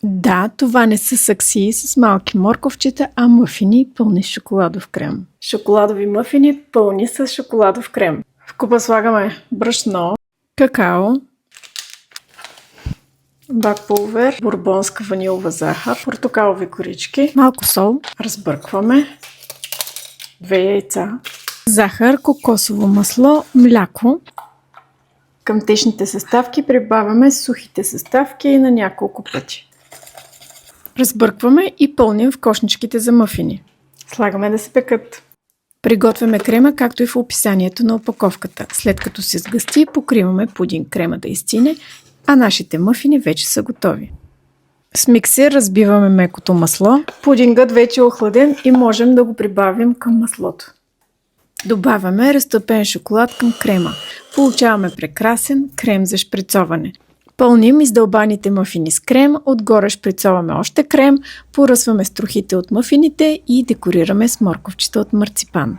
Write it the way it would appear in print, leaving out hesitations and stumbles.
Да, това не са саксии с малки морковчета, а мъфини пълни с шоколадов крем. Шоколадови мъфини пълни с шоколадов крем. В купа слагаме брашно, какао, бак пулвер, бурбонска ванилова захар, портокалови корички, малко сол, разбъркваме, 2 яйца, захар, кокосово масло, мляко. Към течните съставки прибавяме сухите съставки на няколко пъти. Разбъркваме и пълним в кошничките за мъфини. Слагаме да се пекат. Приготвяме крема, както и в описанието на опаковката. След като се сгъсти, покриваме пудинг крема да изстине, а нашите мъфини вече са готови. С миксер разбиваме мекото масло. Пудингът вече е охладен и можем да го прибавим към маслото. Добавяме разтопен шоколад към крема. Получаваме прекрасен крем за шприцоване. Пълним издълбаните мъфини с крем, отгоре шприцоваме още крем, поръсваме с трохите от мъфините и декорираме с морковчета от марципан.